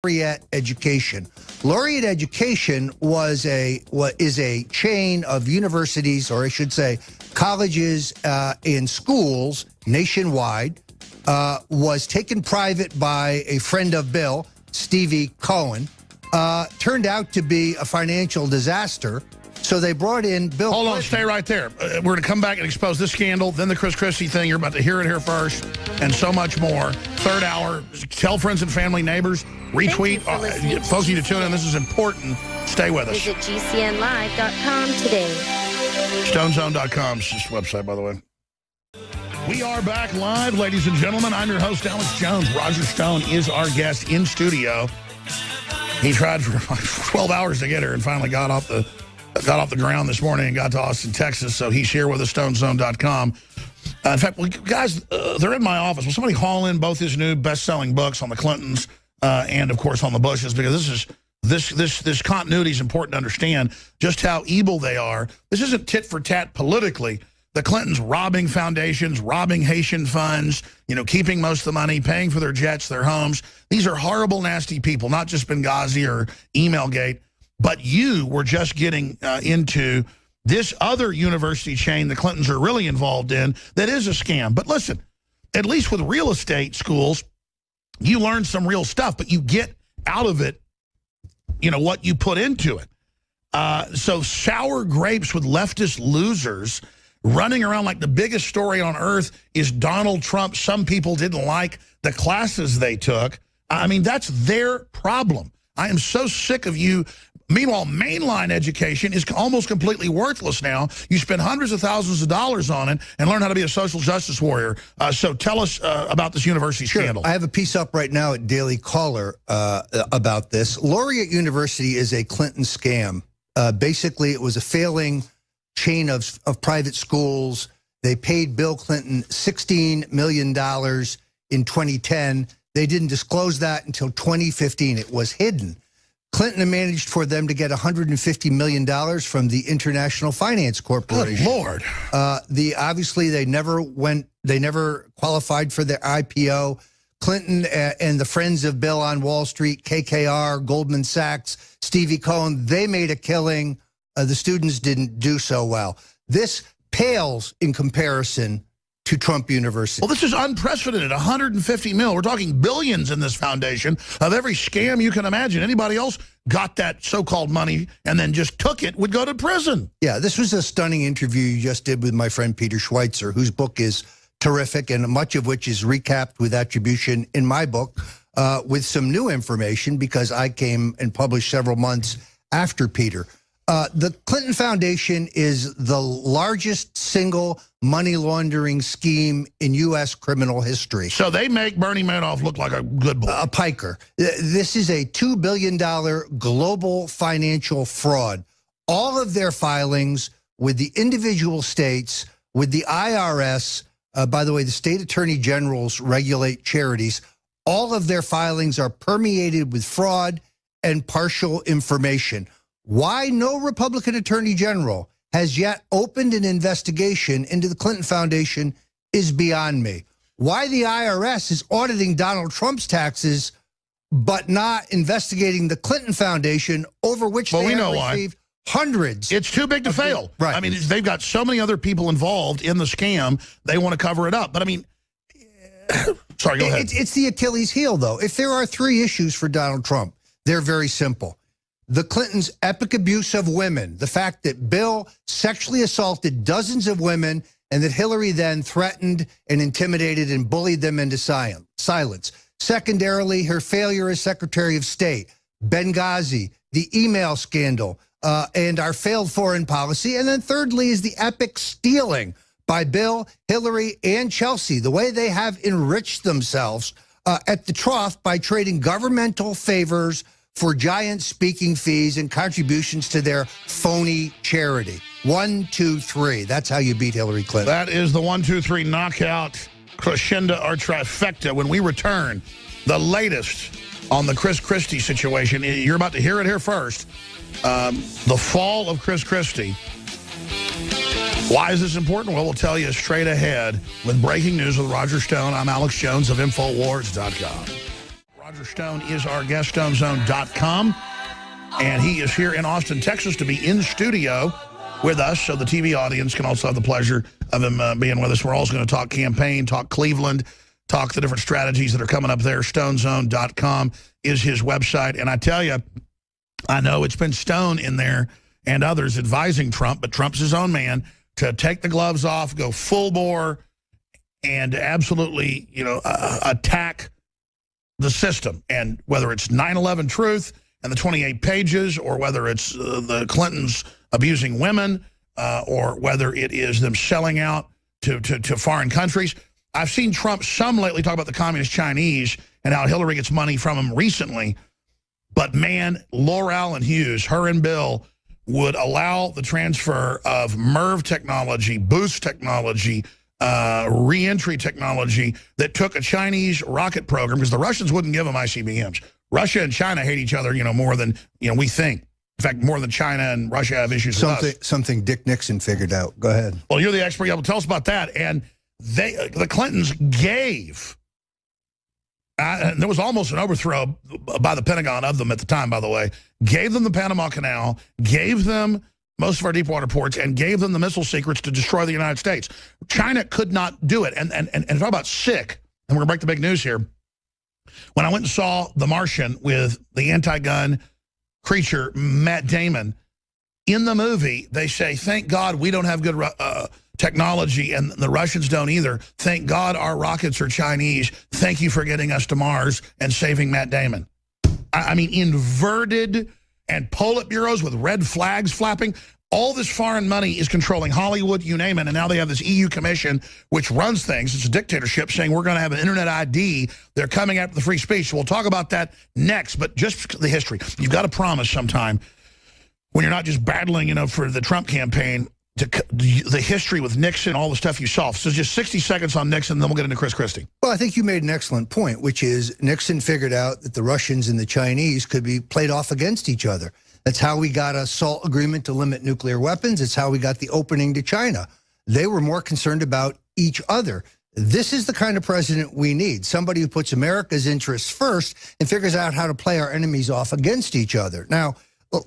Laureate Education. Laureate Education is a chain of universities, or I should say colleges and schools nationwide, was taken private by a friend of Bill, Stevie Cohen. Turned out to be a financial disaster. So they brought in Bill Hold Clinton. on, stay right there. We're going to come back and expose this scandal, then the Chris Christie thing. You're about to hear it here first, and so much more. Third hour, tell friends and family, neighbors, retweet. Folks need to tune in. This is important. Stay with us. Visit GCNlive.com today. StoneZone.com is this website, by the way. We are back live, ladies and gentlemen. I'm your host, Alex Jones. Roger Stone is our guest in studio. He tried for like 12 hours to get here and finally got off the ground this morning and got to Austin, Texas. So he's here with us, StoneZone.com. In fact, guys, they're in my office. Will somebody haul in both his new best-selling books on the Clintons and, of course, on the Bushes? Because this continuity is important to understand just how evil they are. This isn't tit for tat politically. The Clintons robbing foundations, robbing Haitian funds, keeping most of the money, paying for their jets, their homes. These are horrible, nasty people, not just Benghazi or Emailgate. But you were just getting into this other university chain the Clintons are really involved in that is a scam. But listen, at least with real estate schools, you learn some real stuff, but you get out of it, what you put into it. So sour grapes with leftist losers running around like the biggest story on earth is Donald Trump. Some people didn't like the classes they took. I mean, that's their problem. I am so sick of you. Meanwhile, mainline education is almost completely worthless now. You spend hundreds of thousands of dollars on it and learn how to be a social justice warrior. So tell us about this university scandal. I have a piece up right now at Daily Caller about this. Laureate University is a Clinton scam. Basically, it was a failing chain of private schools. They paid Bill Clinton $16 million in 2010. They didn't disclose that until 2015. It was hidden. Clinton managed for them to get $150 million from the International Finance Corporation. Good Lord. Obviously they never qualified for their IPO. Clinton and the friends of Bill on Wall Street, KKR, Goldman Sachs, Stevie Cohen, they made a killing. The students didn't do so well. This pales in comparison to Trump University. Well, this is unprecedented, 150 mil. We're talking billions in this foundation of every scam you can imagine. Anybody else got that so-called money and then just took it would go to prison. Yeah, this was a stunning interview you just did with my friend Peter Schweitzer, whose book is terrific and much of which is recapped with attribution in my book with some new information because I came and published several months after Peter. The Clinton Foundation is the largest single money laundering scheme in U.S. criminal history. So they make Bernie Madoff look like a good boy. A piker. This is a $2 billion global financial fraud. All of their filings with the individual states, with the IRS, by the way, the state attorney generals regulate charities. All of their filings are permeated with fraud and partial information. Why no Republican attorney general has yet opened an investigation into the Clinton Foundation is beyond me. Why the IRS is auditing Donald Trump's taxes but not investigating the Clinton Foundation, over which they have received hundreds. It's too big to fail. Right. I mean, they've got so many other people involved in the scam, they want to cover it up. But I mean, sorry, go ahead. It's the Achilles heel, though. If there are three issues for Donald Trump, they're very simple. The Clintons' epic abuse of women, the fact that Bill sexually assaulted dozens of women and that Hillary then threatened and intimidated and bullied them into silence. Secondarily, her failure as Secretary of State, Benghazi, the email scandal, and our failed foreign policy. And then thirdly is the epic stealing by Bill, Hillary, and Chelsea, the way they have enriched themselves at the trough by trading governmental favors for giant speaking fees and contributions to their phony charity. 1, 2, 3. That's how you beat Hillary Clinton. That is the 1, 2, 3 knockout crescendo or trifecta. When we return, the latest on the Chris Christie situation. You're about to hear it here first. The fall of Chris Christie. Why is this important? Well, we'll tell you straight ahead with breaking news with Roger Stone. I'm Alex Jones of Infowars.com. Roger Stone is our guest, StoneZone.com. And he is here in Austin, Texas, to be in studio with us, so the TV audience can also have the pleasure of him being with us. We're also going to talk campaign, talk Cleveland, talk the different strategies that are coming up there. StoneZone.com is his website. And I tell you, I know it's been Stone in there and others advising Trump, but Trump's his own man, to take the gloves off, go full bore, and absolutely, attack the system. And whether it's 9/11 Truth and the 28 pages, or whether it's the Clintons abusing women, or whether it is them selling out to foreign countries. I've seen Trump some lately talk about the communist Chinese and how Hillary gets money from them recently. But man, Laura Allen Hughes, her and Bill, would allow the transfer of MIRV technology, boost technology, re-entry technology that took a Chinese rocket program, because the Russians wouldn't give them ICBMs. Russia and China hate each other, more than we think. In fact, more than China and Russia have issues with us. Something Dick Nixon figured out. Go ahead. Well, you're the expert. You have to tell us about that. And the Clintons gave, and there was almost an overthrow by the Pentagon of them at the time, by the way, gave them the Panama Canal, gave them most of our deep water ports, and gave them the missile secrets to destroy the United States. China could not do it. And talk about sick, and we're going to break the big news here. When I went and saw The Martian with the anti-gun creature, Matt Damon, in the movie, they say, thank God we don't have good technology, and the Russians don't either. Thank God our rockets are Chinese. Thank you for getting us to Mars and saving Matt Damon. I mean, inverted, and Politburos with red flags flapping. All this foreign money is controlling Hollywood, you name it, and now they have this EU commission which runs things. It's a dictatorship saying we're going to have an internet ID. They're coming after the free speech. So we'll talk about that next, but just the history. You've got to promise sometime, when you're not just battling, for the Trump campaign, the history with Nixon, all the stuff you saw. So just 60 seconds on Nixon, then we'll get into Chris Christie. Well, I think you made an excellent point, which is Nixon figured out that the Russians and the Chinese could be played off against each other. That's how we got a SALT agreement to limit nuclear weapons. It's how we got the opening to China. They were more concerned about each other. This is the kind of president we need, somebody who puts America's interests first and figures out how to play our enemies off against each other. Now,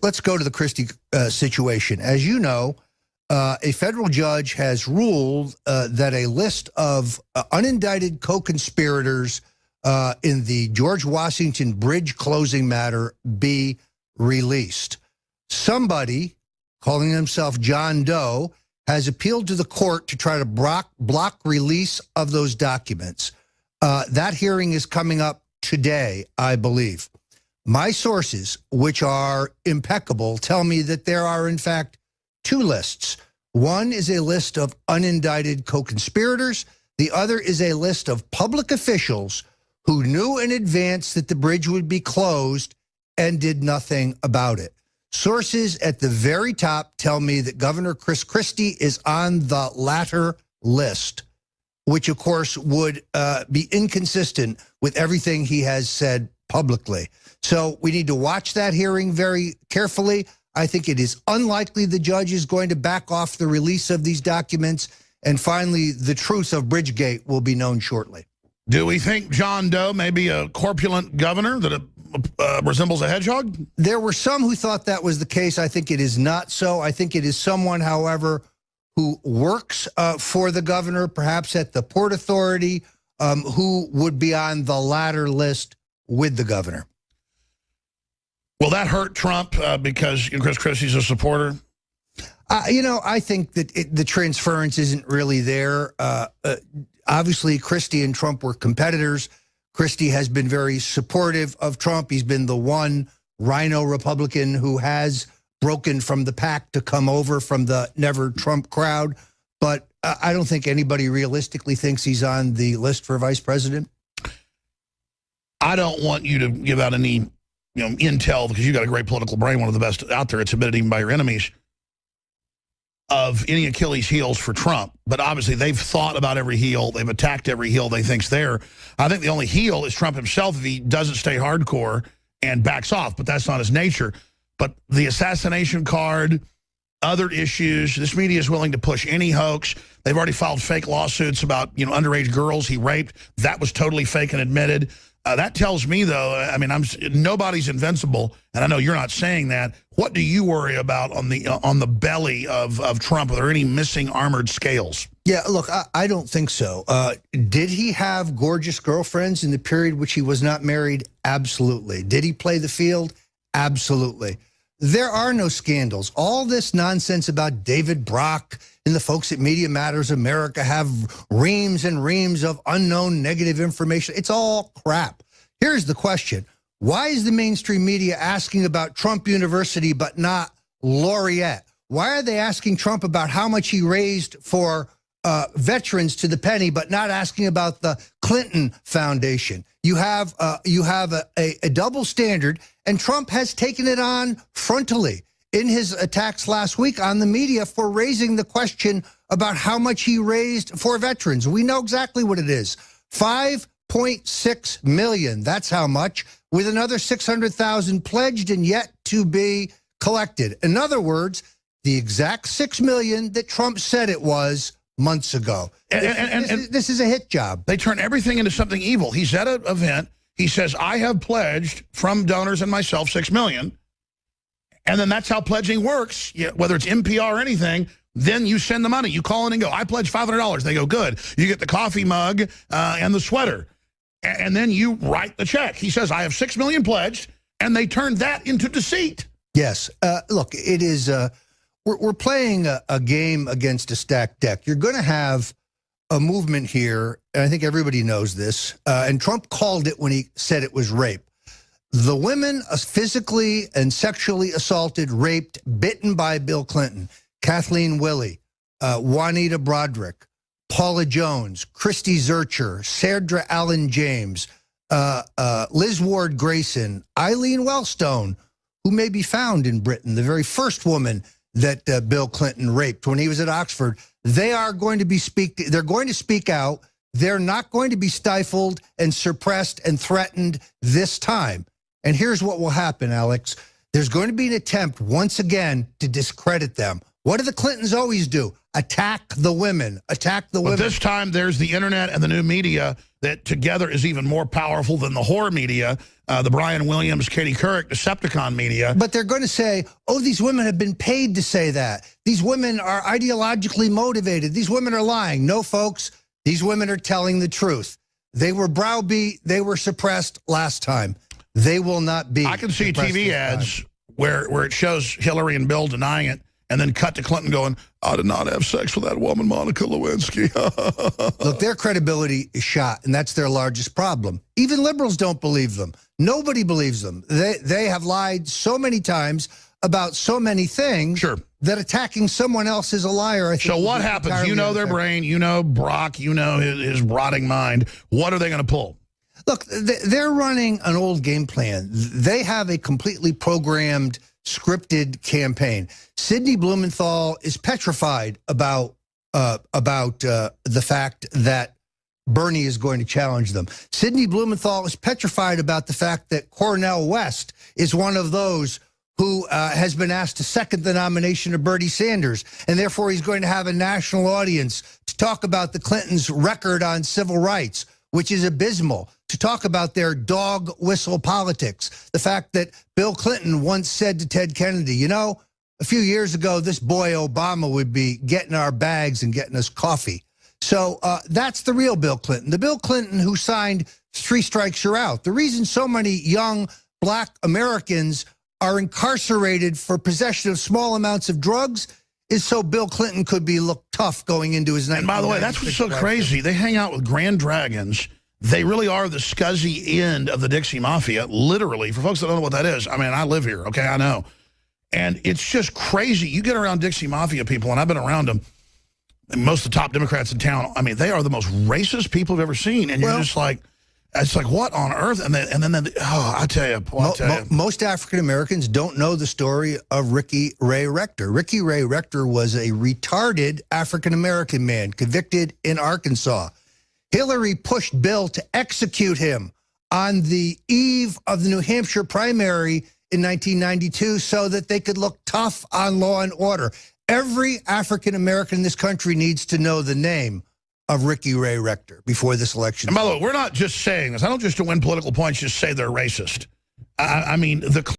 let's go to the Christie situation. As you know, a federal judge has ruled that a list of unindicted co-conspirators in the George Washington Bridge closing matter be released. Somebody, calling himself John Doe, has appealed to the court to try to block release of those documents. That hearing is coming up today, I believe. My sources, which are impeccable, tell me that there are, in fact, two lists. One is a list of unindicted co-conspirators. The other is a list of public officials who knew in advance that the bridge would be closed and did nothing about it. Sources at the very top tell me that Governor Chris Christie is on the latter list, which, of course, would be inconsistent with everything he has said publicly. So we need to watch that hearing very carefully. I think it is unlikely the judge is going to back off the release of these documents. And finally, the truth of Bridgegate will be known shortly. Do we think John Doe may be a corpulent governor that resembles a hedgehog? There were some who thought that was the case. I think it is not so. I think it is someone, however, who works for the governor, perhaps at the Port Authority, who would be on the latter list with the governor. Will that hurt Trump because Chris Christie's a supporter? I think that the transference isn't really there. Obviously, Christie and Trump were competitors. Christie has been very supportive of Trump. He's been the one rhino Republican who has broken from the pack to come over from the never Trump crowd. But I don't think anybody realistically thinks he's on the list for vice president. I don't want you to give out any intel, because you got a great political brain, one of the best out there. It's admitted even by your enemies, of any Achilles heels for Trump. But obviously they've thought about every heel. They've attacked every heel they think's there. I think the only heel is Trump himself if he doesn't stay hardcore and backs off, but that's not his nature. But the assassination card, other issues, this media is willing to push any hoax. They've already filed fake lawsuits about, underage girls he raped. That was totally fake and admitted. That tells me, though, I mean, nobody's invincible, and I know you're not saying that. What do you worry about on the belly of Trump? Are there any missing armored scales? Yeah, look, I don't think so. Did he have gorgeous girlfriends in the period which he was not married? Absolutely. Did he play the field? Absolutely. There are no scandals. All this nonsense about David Brock and the folks at Media Matters America have reams and reams of unknown negative information. It's all crap. Here's the question. Why is the mainstream media asking about Trump University but not Laureate? Why are they asking Trump about how much he raised for veterans to the penny, but not asking about the Clinton Foundation? You have a double standard, and Trump has taken it on frontally in his attacks last week on the media for raising the question about how much he raised for veterans. We know exactly what it is. $5.6 million. That's how much, with another 600,000 pledged and yet to be collected. In other words, the exact $6 million that Trump said it was months ago. This is a hit job. They turn everything into something evil. He's at an event. He says, I have pledged from donors and myself $6 million. And then that's how pledging works. Whether it's NPR or anything, then you send the money. You call in and go, I pledge $500. They go, good. You get the coffee mug and the sweater. And then you write the check. He says, I have $6 million pledged. And they turn that into deceit. Yes. Look, it is... We're playing a game against a stacked deck. You're going to have a movement here, and I think everybody knows this, and Trump called it when he said it was rape. The women physically and sexually assaulted, raped, bitten by Bill Clinton, Kathleen Willey, Juanita Broderick, Paula Jones, Christy Zurcher, Sandra Allen James, Liz Ward Grayson, Eileen Wellstone, who may be found in Britain, the very first woman that Bill Clinton raped when he was at Oxford. They are going to they're going to speak out. They're not going to be stifled and suppressed and threatened this time. And here's what will happen, Alex. There's going to be an attempt once again to discredit them. What do the Clintons always do? Attack the women, attack the women. But this time there's the internet and the new media that together is even more powerful than the horror media, the Brian Williams, Katie Couric, Decepticon media. But they're going to say, oh, these women have been paid to say that. These women are ideologically motivated. These women are lying. No, folks, these women are telling the truth. They were browbeat. They were suppressed last time. They will not be. I can see TV ads where it shows Hillary and Bill denying it, and then cut to Clinton going, I did not have sex with that woman, Monica Lewinsky. Look, their credibility is shot, and that's their largest problem. Even liberals don't believe them. Nobody believes them. They have lied so many times about so many things that attacking someone else is a liar. I think so what happens? You know their brain. You know Brock. You know his rotting mind. What are they going to pull? Look, they're running an old game plan. They have a completely programmed, scripted campaign. Sidney Blumenthal is petrified about the fact that Bernie is going to challenge them. Sidney Blumenthal is petrified about the fact that Cornel West is one of those who has been asked to second the nomination of Bernie Sanders, and therefore he's going to have a national audience to talk about the Clintons' record on civil rights, which is abysmal, to talk about their dog whistle politics. The fact that Bill Clinton once said to Ted Kennedy, you know, a few years ago, this boy Obama would be getting our bags and getting us coffee. So that's the real Bill Clinton. The Bill Clinton who signed 3 strikes, you're out. The reason so many young black Americans are incarcerated for possession of small amounts of drugs is so Bill Clinton could be looked tough going into his 1996 And by the way, that's what's so crazy. They hang out with Grand Dragons. They really are the scuzzy end of the Dixie Mafia, literally. For folks that don't know what that is, I mean, I live here, okay, I know. And it's just crazy. You get around Dixie Mafia people, and I've been around them, and most of the top Democrats in town, I mean, they are the most racist people I've ever seen. And you're just like, it's like, what on earth? And then I tell you. Most African-Americans don't know the story of Ricky Ray Rector. Ricky Ray Rector was a retarded African-American man convicted in Arkansas. Hillary pushed Bill to execute him on the eve of the New Hampshire primary in 1992 so that they could look tough on law and order. Every African-American in this country needs to know the name of Ricky Ray Rector before this election. And by the way, we're not just saying this. I don't just to win political points just say they're racist. I mean, the